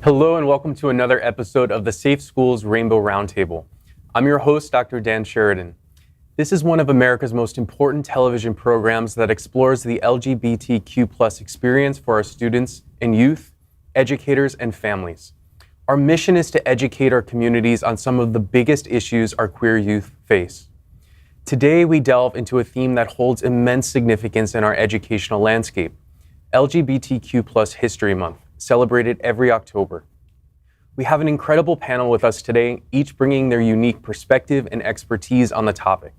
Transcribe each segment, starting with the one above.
Hello and welcome to another episode of the Safe Schools Rainbow Roundtable. I'm your host, Dr. Dan Sheridan. This is one of America's most important television programs that explores the LGBTQ+ experience for our students and youth, educators, and families. Our mission is to educate our communities on some of the biggest issues our queer youth face. Today, we delve into a theme that holds immense significance in our educational landscape, LGBTQ+ History Month, celebrated every October. We have an incredible panel with us today, each bringing their unique perspective and expertise on the topic.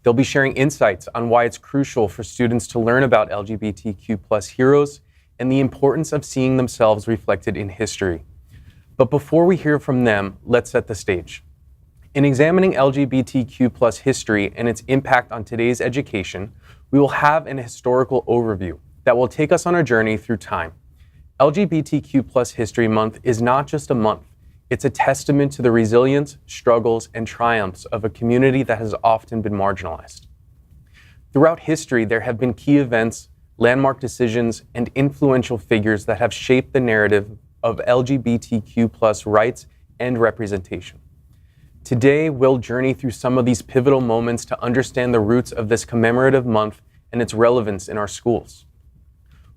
They'll be sharing insights on why it's crucial for students to learn about LGBTQ+ heroes and the importance of seeing themselves reflected in history. But before we hear from them, let's set the stage. In examining LGBTQ+ history and its impact on today's education, we will have an historical overview that will take us on a journey through time. LGBTQ+ History Month is not just a month, it's a testament to the resilience, struggles, and triumphs of a community that has often been marginalized. Throughout history, there have been key events, landmark decisions, and influential figures that have shaped the narrative of LGBTQ+ rights and representation. Today, we'll journey through some of these pivotal moments to understand the roots of this commemorative month and its relevance in our schools.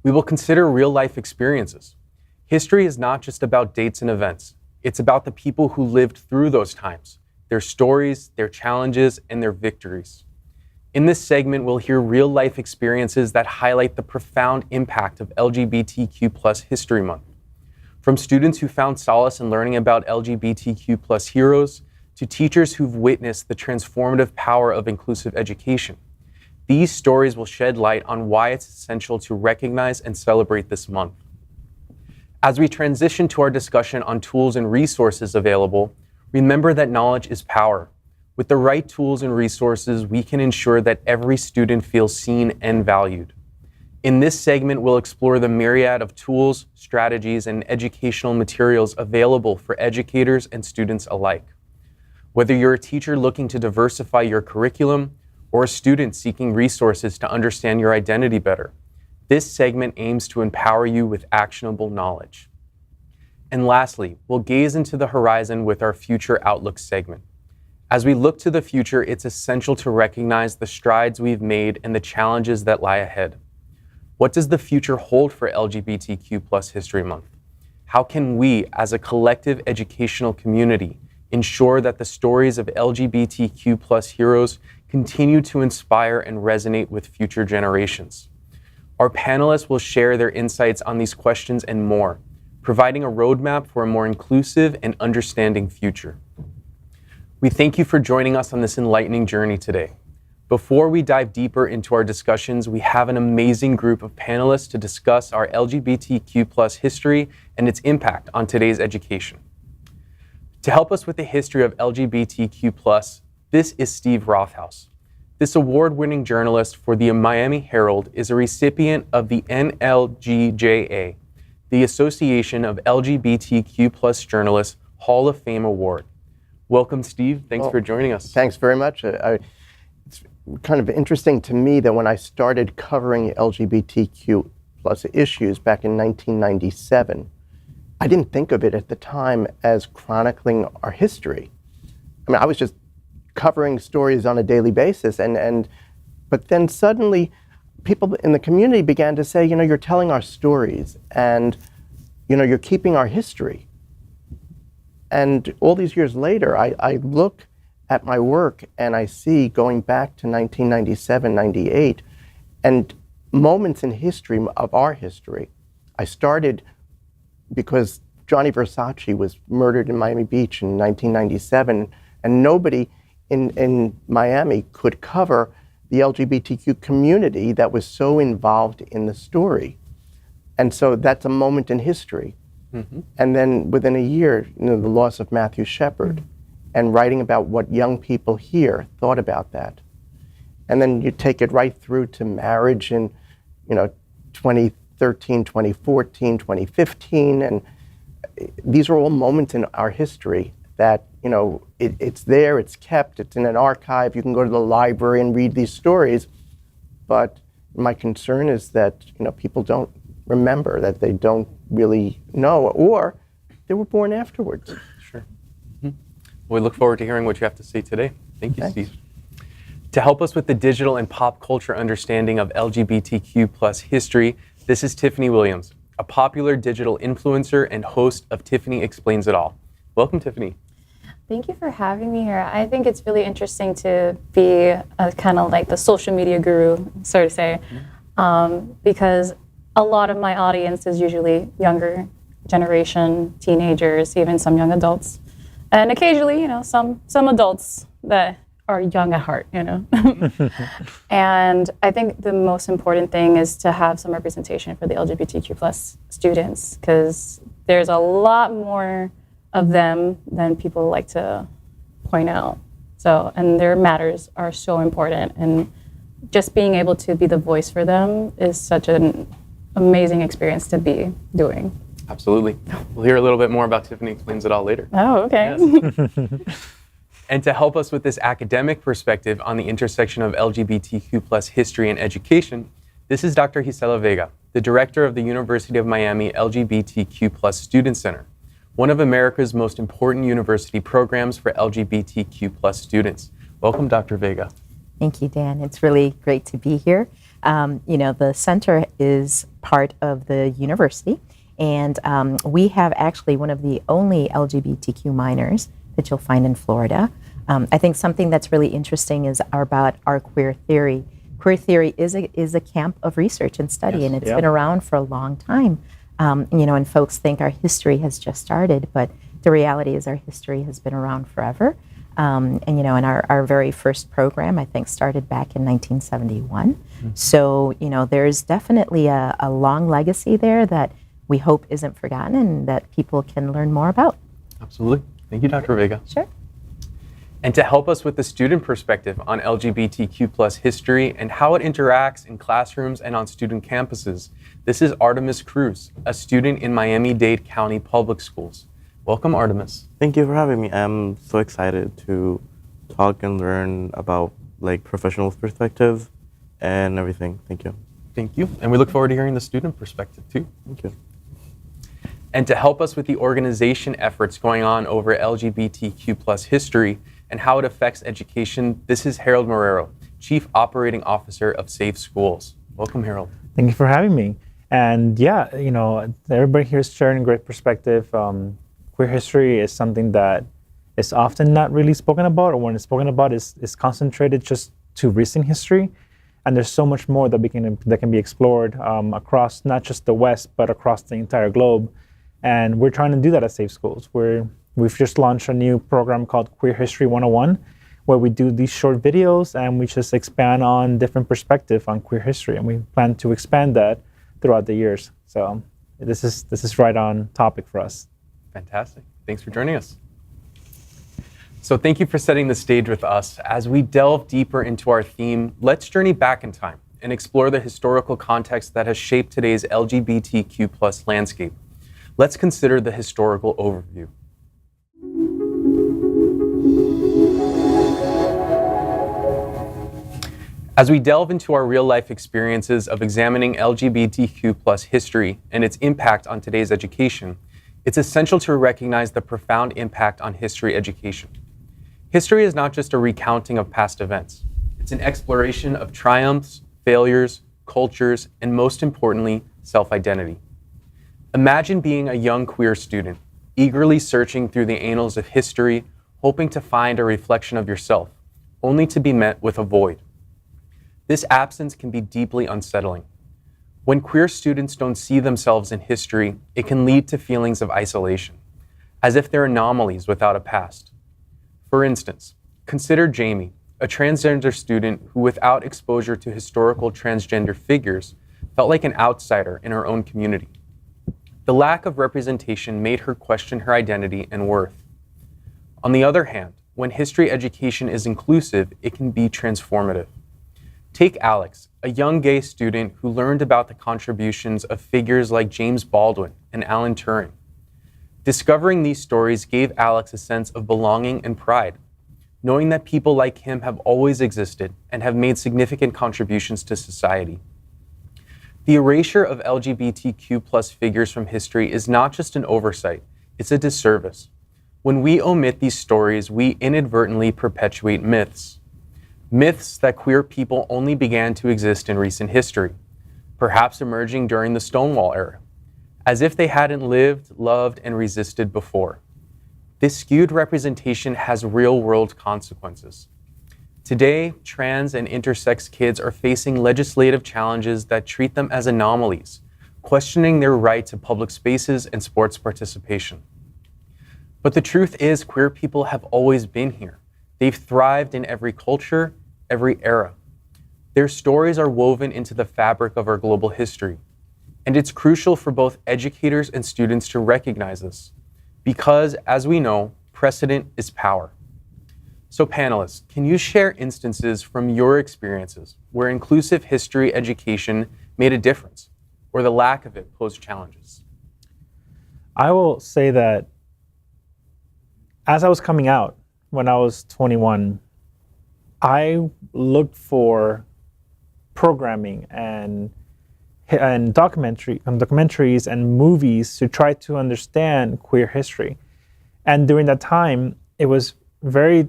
We will consider real-life experiences. History is not just about dates and events. It's about the people who lived through those times, their stories, their challenges, and their victories. In this segment, we'll hear real-life experiences that highlight the profound impact of LGBTQ+ History Month. From students who found solace in learning about LGBTQ+ heroes, to teachers who've witnessed the transformative power of inclusive education. These stories will shed light on why it's essential to recognize and celebrate this month. As we transition to our discussion on tools and resources available, remember that knowledge is power. With the right tools and resources, we can ensure that every student feels seen and valued. In this segment, we'll explore the myriad of tools, strategies, and educational materials available for educators and students alike. Whether you're a teacher looking to diversify your curriculum, or a student seeking resources to understand your identity better, this segment aims to empower you with actionable knowledge. And lastly, we'll gaze into the horizon with our Future Outlook segment. As we look to the future, it's essential to recognize the strides we've made and the challenges that lie ahead. What does the future hold for LGBTQ+ History Month? How can we, as a collective educational community, ensure that the stories of LGBTQ+ heroes continue to inspire and resonate with future generations? Our panelists will share their insights on these questions and more, providing a roadmap for a more inclusive and understanding future. We thank you for joining us on this enlightening journey today. Before we dive deeper into our discussions, we have an amazing group of panelists to discuss our LGBTQ+ history and its impact on today's education. To help us with the history of LGBTQ+, this is Steve Rothaus. This award-winning journalist for the Miami Herald is a recipient of the NLGJA, the Association of LGBTQ+ Journalists Hall of Fame Award. Welcome, Steve. Thanks for joining us. Thanks very much. It's kind of interesting to me that when I started covering LGBTQ+ issues back in 1997, I didn't think of it at the time as chronicling our history. I mean, I was just covering stories on a daily basis, but then suddenly people in the community began to say, you're telling our stories and, you're keeping our history. And all these years later, I look at my work and I see going back to 1997, 98, and moments in history of our history. I started because Johnny Versace was murdered in Miami Beach in 1997, and nobody in Miami could cover the LGBTQ community that was so involved in the story. And so that's a moment in history. Mm-hmm. And then within a year, the loss of Matthew Shepard, and writing about what young people here thought about that. And then you take it right through to marriage in 2013, 2014, 2015, and these are all moments in our history that, it's there, it's kept, it's in an archive, you can go to the library and read these stories. But my concern is that, people don't remember, that they don't really know, or they were born afterwards. Sure. We look forward to hearing what you have to say today. Thank you, Thanks. Steve. To help us with the digital and pop culture understanding of LGBTQ plus history, this is Tiffany Williams, a popular digital influencer and host of Tiffany Explains It All. Welcome, Tiffany. Thank you for having me here. I think it's really interesting to be a kind of like the social media guru, so to say, because a lot of my audience is usually younger generation, teenagers, even some young adults, and occasionally, some adults that are young at heart, And I think the most important thing is to have some representation for the LGBTQ plus students, because there's a lot more of them than people like to point out. So, and their matters are so important, and just being able to be the voice for them is such an amazing experience to be doing. Absolutely. We'll hear a little bit more about Tiffany Explains It All later. Oh, okay. Yes. And to help us with this academic perspective on the intersection of LGBTQ plus history and education, this is Dr. Gisela Vega, the director of the University of Miami LGBTQ plus Student Center, one of America's most important university programs for LGBTQ plus students. Welcome, Dr. Vega. Thank you, Dan. It's really great to be here. The center is part of the university, and we have actually one of the only LGBTQ minors that you'll find in Florida. I think something that's really interesting is about our queer theory. Queer theory is a camp of research and study, Yes. and it's been around for a long time. And folks think our history has just started, but the reality is our history has been around forever. And our very first program, I think, started back in 1971. Mm-hmm. So, there's definitely a long legacy there that we hope isn't forgotten and that people can learn more about. Absolutely. Thank you, Dr. Vega. Sure. And to help us with the student perspective on LGBTQ plus history and how it interacts in classrooms and on student campuses, this is Artemis Cruz, a student in Miami-Dade County Public Schools. Welcome, Artemis. Thank you for having me. I'm so excited to talk and learn about professional perspective and everything. Thank you. Thank you. And we look forward to hearing the student perspective too. Thank you. And to help us with the organization efforts going on over LGBTQ plus history and how it affects education, this is Harold Marrero, Chief Operating Officer of Safe Schools. Welcome, Harold. Thank you for having me. And everybody here is sharing a great perspective. Queer history is something that is often not really spoken about, or when it's spoken about is concentrated just to recent history. And there's so much more that can be explored across not just the West, but across the entire globe. And we're trying to do that at Safe Schools. We've just launched a new program called Queer History 101, where we do these short videos and we just expand on different perspectives on queer history. And we plan to expand that throughout the years. So this is right on topic for us. Fantastic. Thanks for joining us. So thank you for setting the stage with us. As we delve deeper into our theme, let's journey back in time and explore the historical context that has shaped today's LGBTQ plus landscape. Let's consider the historical overview. As we delve into our real-life experiences of examining LGBTQ plus history and its impact on today's education, it's essential to recognize the profound impact on history education. History is not just a recounting of past events. It's an exploration of triumphs, failures, cultures, and most importantly, self-identity. Imagine being a young queer student, eagerly searching through the annals of history, hoping to find a reflection of yourself, only to be met with a void. This absence can be deeply unsettling. When queer students don't see themselves in history, it can lead to feelings of isolation, as if they're anomalies without a past. For instance, consider Jamie, a transgender student who, without exposure to historical transgender figures, felt like an outsider in her own community. The lack of representation made her question her identity and worth. On the other hand, when history education is inclusive, it can be transformative. Take Alex, a young gay student who learned about the contributions of figures like James Baldwin and Alan Turing. Discovering these stories gave Alex a sense of belonging and pride, knowing that people like him have always existed and have made significant contributions to society. The erasure of LGBTQ plus figures from history is not just an oversight, It's a disservice. When we omit these stories, we inadvertently perpetuate myths. Myths that queer people only began to exist in recent history, perhaps emerging during the Stonewall era, as if they hadn't lived, loved, and resisted before. This skewed representation has real-world consequences. Today, trans and intersex kids are facing legislative challenges that treat them as anomalies, questioning their right to public spaces and sports participation. But the truth is, queer people have always been here. They've thrived in every culture, every era. Their stories are woven into the fabric of our global history. And it's crucial for both educators and students to recognize this, because, as we know, precedent is power. So panelists, can you share instances from your experiences where inclusive history education made a difference, or the lack of it posed challenges? I will say that as I was coming out, when I was 21, I looked for programming and documentaries and movies to try to understand queer history. And during that time, it was very,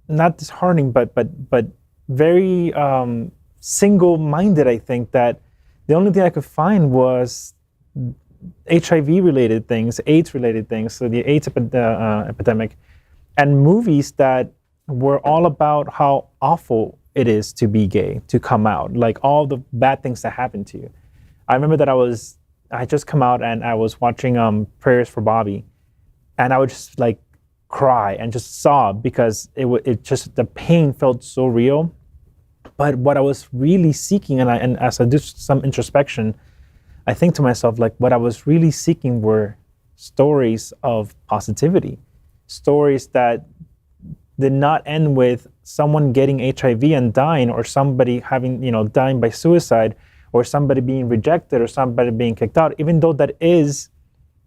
not disheartening, but very single-minded, I think, that the only thing I could find was HIV-related things, AIDS-related things, so the AIDS epidemic, and movies that were all about how awful it is to be gay, to come out, like all the bad things that happen to you. I remember that I had just come out and I was watching Prayers for Bobby, and I would just like cry and just sob because it just, the pain felt so real. But what I was really seeking, and as I do some introspection, I think to myself, like, what I was really seeking were stories of positivity, stories that did not end with someone getting HIV and dying, or somebody having, dying by suicide, or somebody being rejected, or somebody being kicked out, even though that is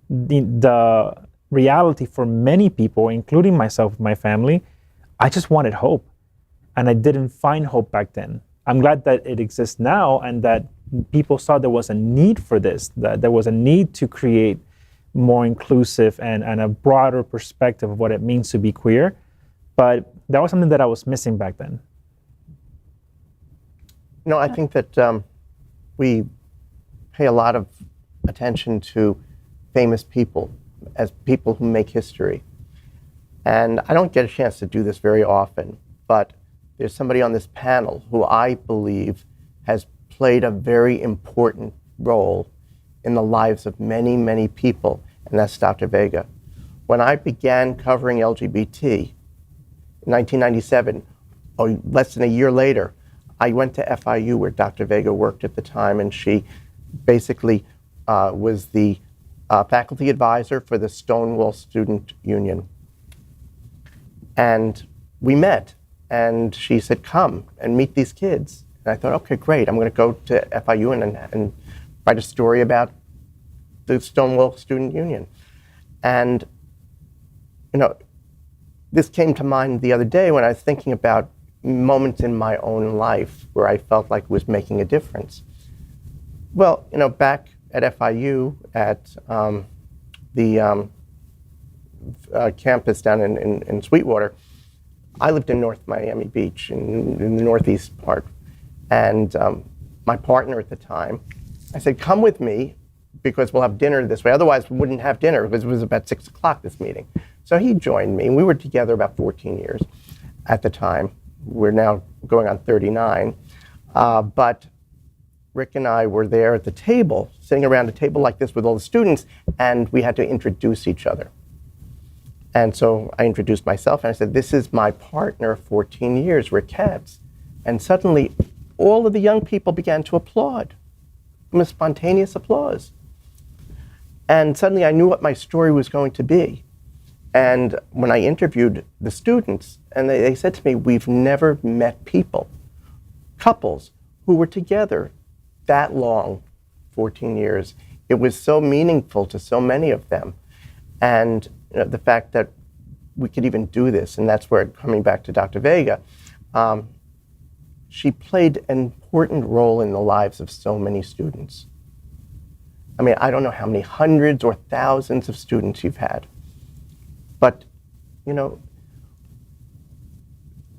the reality for many people, including myself, my family. I just wanted hope, and I didn't find hope back then. I'm glad that it exists now, and that people saw there was a need for this, that there was a need to create more inclusive and a broader perspective of what it means to be queer. But that was something that I was missing back then. I think that we pay a lot of attention to famous people as people who make history. And I don't get a chance to do this very often, but there's somebody on this panel who I believe has played a very important role in the lives of many, many people, and that's Dr. Vega. When I began covering LGBT in 1997, or less than a year later, I went to FIU where Dr. Vega worked at the time, and she basically was the faculty advisor for the Stonewall Student Union. And we met, and she said, come and meet these kids. And I thought, okay, great, I'm going to go to FIU and write a story about the Stonewall Student Union. And, this came to mind the other day when I was thinking about moments in my own life where I felt like it was making a difference. Well, back at FIU at the campus down in Sweetwater, I lived in North Miami Beach, in the northeast part. And my partner at the time, I said, come with me because we'll have dinner this way. Otherwise, we wouldn't have dinner because it was about 6 o'clock, this meeting. So he joined me, and we were together about 14 years at the time. We're now going on 39. But Rick and I were there at the table, sitting around a table like this with all the students, and we had to introduce each other. And so I introduced myself, and I said, this is my partner of 14 years, Rick Katz. And suddenly, all of the young people began to applaud, a spontaneous applause. And suddenly I knew what my story was going to be. And when I interviewed the students, and they said to me, we've never met people, couples, who were together that long, 14 years. It was so meaningful to so many of them. And the fact that we could even do this, and that's where, coming back to Dr. Vega, she played an important role in the lives of so many students. I mean, I don't know how many hundreds or thousands of students you've had. But, you know,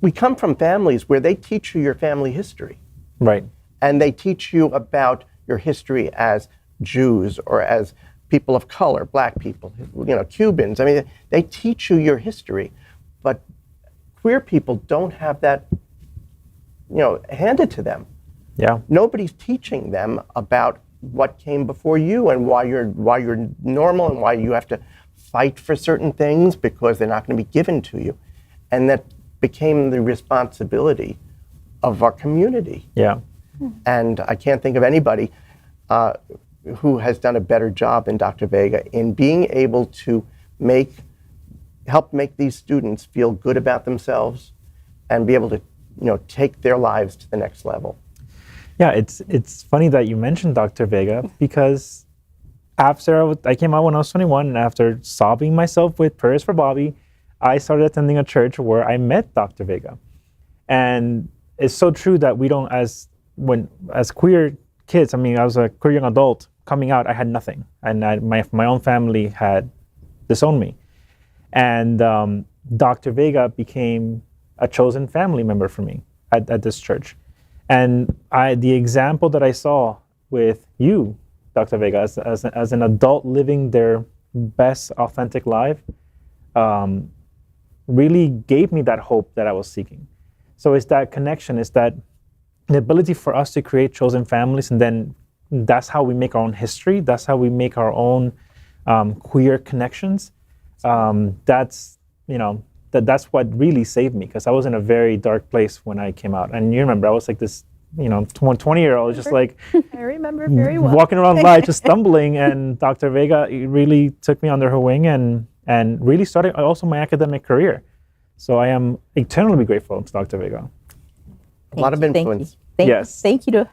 we come from families where they teach you your family history. Right. And they teach you about your history as Jews or as people of color, black people, you know, Cubans. I mean, they teach you your history. But queer people don't have that, you know, handed to them. Yeah. Nobody's teaching them about what came before you and why you're normal and why you have to fight for certain things because they're not going to be given to you. And that became the responsibility of our community. Yeah. And I can't think of anybody who has done a better job than Dr. Vega in being able to help make these students feel good about themselves and be able to, you know, take their lives to the next level. Yeah, it's funny that you mentioned Dr. Vega, because after I came out when I was 21, and after sobbing myself with prayers for Bobby, I started attending a church where I met Dr. Vega. And it's so true that we don't, as queer kids, I mean, I was a queer young adult coming out, I had nothing. And my own family had disowned me. And Dr. Vega became a chosen family member for me at this church. And the example that I saw with you, Dr. Vega, as an adult living their best authentic life, really gave me that hope that I was seeking. So it's that connection, it's that the ability for us to create chosen families, and then that's how we make our own history, that's how we make our own queer connections. That's, you know, that's what really saved me, because I was in a very dark place when I came out. And you remember, I was like this, you know, 20-year-old, just like I remember very well. walking around life, just stumbling. And Dr. Vega really took me under her wing and really started also my academic career. So I am eternally grateful to Dr. Vega. A lot of influence. Thank you to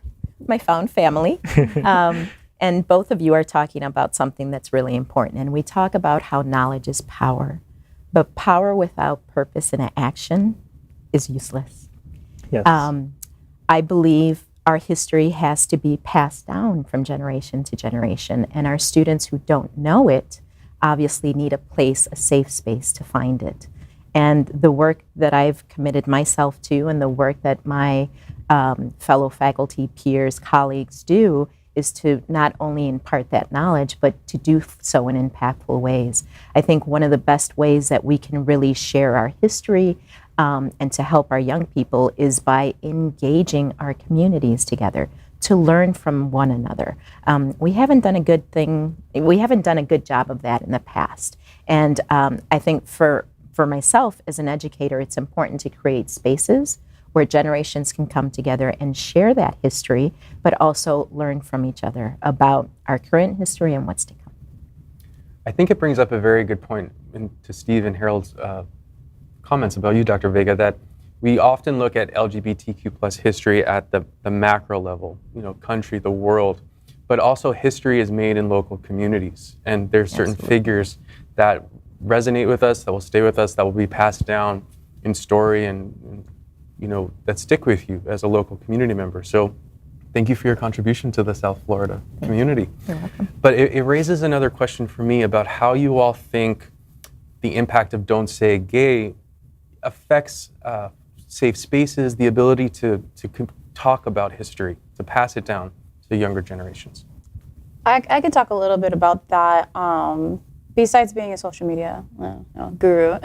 my found family. And both of you are talking about something that's really important. And we talk about how knowledge is power. But power without purpose and action is useless. Yes. I believe our history has to be passed down from generation to generation. And our students who don't know it obviously need a place, a safe space to find it. And the work that I've committed myself to, and the work that my fellow faculty, peers, colleagues do, is to not only impart that knowledge, but to do so in impactful ways. I think one of the best ways that we can really share our history and to help our young people is by engaging our communities together to learn from one another. We haven't done a good job of that in the past. And I think for myself as an educator, it's important to create spaces where generations can come together and share that history, but also learn from each other about our current history and what's to come. I think it brings up a very good point to Steve and Harold's comments about you, Dr. Vega, that we often look at LGBTQ plus history at the macro level, you know, country, the world, but also history is made in local communities. And there's certain figures that resonate with us, that will stay with us, that will be passed down in story and you know, that stick with you as a local community member. So thank you for your contribution to the South Florida community. You're welcome. But it raises another question for me about how you all think the impact of Don't Say Gay affects safe spaces, the ability to talk about history, to pass it down to younger generations. I could talk a little bit about that. Besides being a social media guru,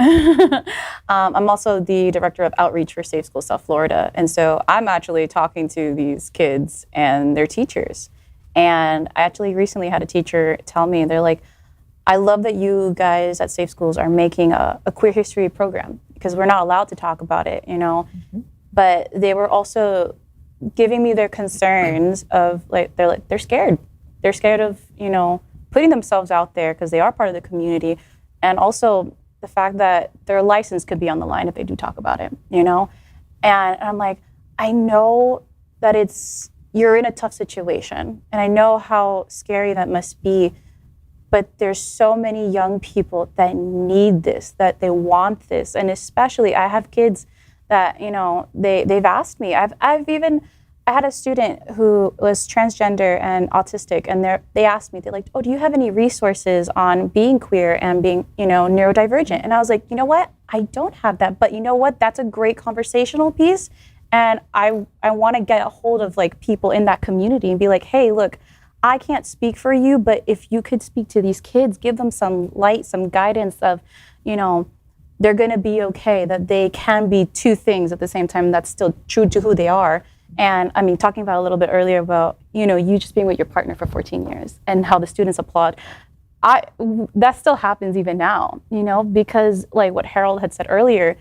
I'm also the director of outreach for Safe Schools South Florida. And so I'm actually talking to these kids and their teachers. And I actually recently had a teacher tell me, they're like, I love that you guys at Safe Schools are making a queer history program, because we're not allowed to talk about it, you know. Mm-hmm. But they were also giving me their concerns of they're scared. They're scared of, you know, putting themselves out there because they are part of the community, and also the fact that their license could be on the line if they do talk about it, you know? And I'm like, I know that you're in a tough situation, and I know how scary that must be, but there's so many young people that need this, that they want this, and especially I have kids that, you know, they've asked me. I've even I had a student who was transgender and autistic, and they asked me, they're like, oh, do you have any resources on being queer and being, neurodivergent? And I was like, you know what? I don't have that, but you know what? That's a great conversational piece. And I want to get a hold of like people in that community and be like, hey, look, I can't speak for you, but if you could speak to these kids, give them some light, some guidance of, they're going to be okay, that they can be two things at the same time. That's still true to who they are. And I mean, talking about a little bit earlier about, you just being with your partner for 14 years and how the students applaud. That still happens even now, because like what Harold had said earlier,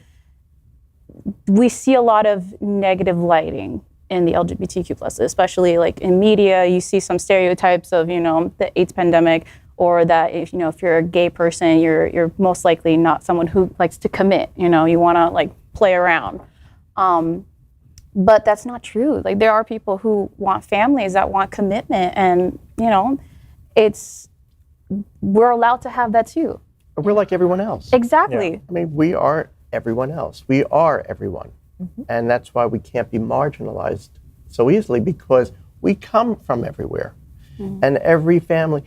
we see a lot of negative lighting in the LGBTQ plus, especially like in media. You see some stereotypes of, the AIDS pandemic, or that if you're a gay person, you're most likely not someone who likes to commit. You want to like play around. But that's not true. Like there are people who want families, that want commitment, and we're allowed to have that too. We're like everyone else. Exactly. Yeah. I mean, we are everyone else. We are everyone. Mm-hmm. And that's why we can't be marginalized so easily, because we come from everywhere. Mm-hmm. And every family.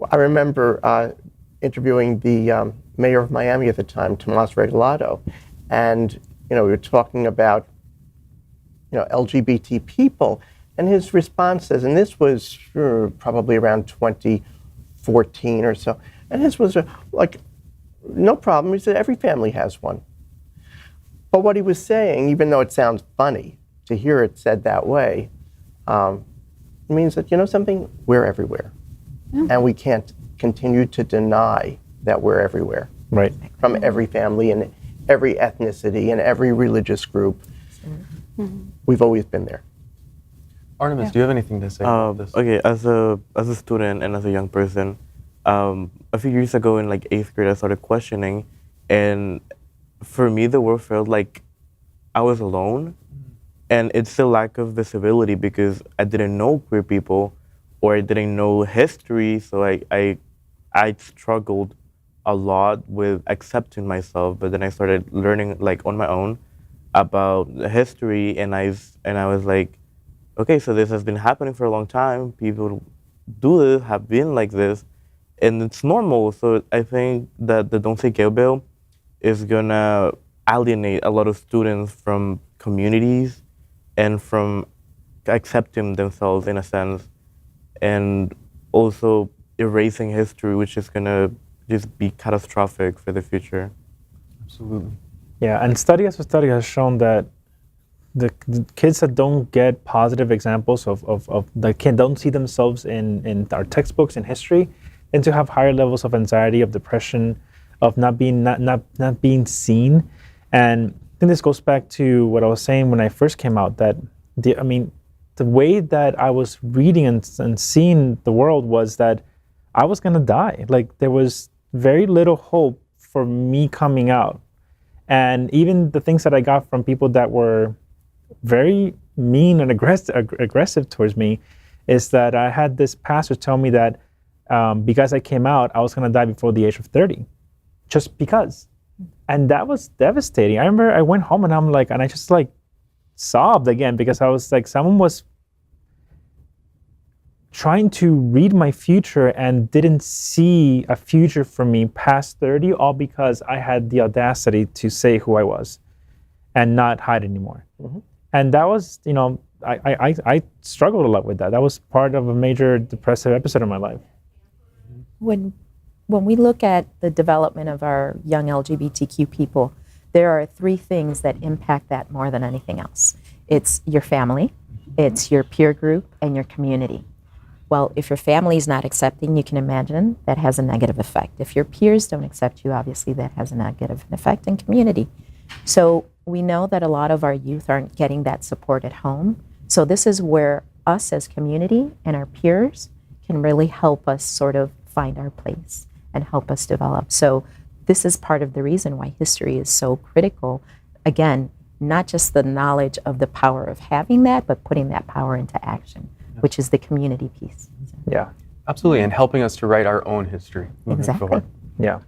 I remember interviewing the mayor of Miami at the time, Tomas Regalado, and we were talking about LGBT people, and his response is, and this was probably around 2014 or so, and his was like, no problem. He said every family has one. But what he was saying, even though it sounds funny to hear it said that way, it means that something, we're everywhere. Yeah. And we can't continue to deny that we're everywhere. Right. From every family and every ethnicity and every religious group. Mm-hmm. We've always been there. Artemis, do you have anything to say about this? Okay, as a student and as a young person, a few years ago in like 8th grade, I started questioning, and for me, the world felt like I was alone, and it's a lack of visibility because I didn't know queer people, or I didn't know history, so I struggled a lot with accepting myself. But then I started learning like on my own about the history, and I was like, okay, so this has been happening for a long time. People do this, have been like this, and it's normal. So I think that the Don't Say Gay bill is gonna alienate a lot of students from communities and from accepting themselves in a sense, and also erasing history, which is gonna just be catastrophic for the future. Absolutely. Yeah, and study after study has shown that the kids that don't get positive examples of the kid don't see themselves in our textbooks in history, tend to have higher levels of anxiety, of depression, of not being seen. And I think this goes back to what I was saying when I first came out, that the way that I was reading and seeing the world was that I was gonna die. Like there was very little hope for me coming out. And even the things that I got from people that were very mean and aggressive towards me is that I had this pastor tell me that because I came out, I was going to die before the age of 30, just because. And that was devastating. I remember I went home and I just like sobbed again, because I was like, someone was trying to read my future and didn't see a future for me past 30, all because I had the audacity to say who I was and not hide anymore. Mm-hmm. And that was, I struggled a lot with that. That was part of a major depressive episode of my life. When we look at the development of our young LGBTQ people, there are 3 things that impact that more than anything else. It's your family, it's your peer group, and your community. Well, if your family is not accepting, you can imagine that has a negative effect. If your peers don't accept you, obviously that has a negative effect in community. So we know that a lot of our youth aren't getting that support at home. So this is where us as community and our peers can really help us sort of find our place and help us develop. So this is part of the reason why history is so critical. Again, not just the knowledge of the power of having that, but putting that power into action, which is the community piece. Yeah. Absolutely, and helping us to write our own history moving Exactly. forward. Yeah.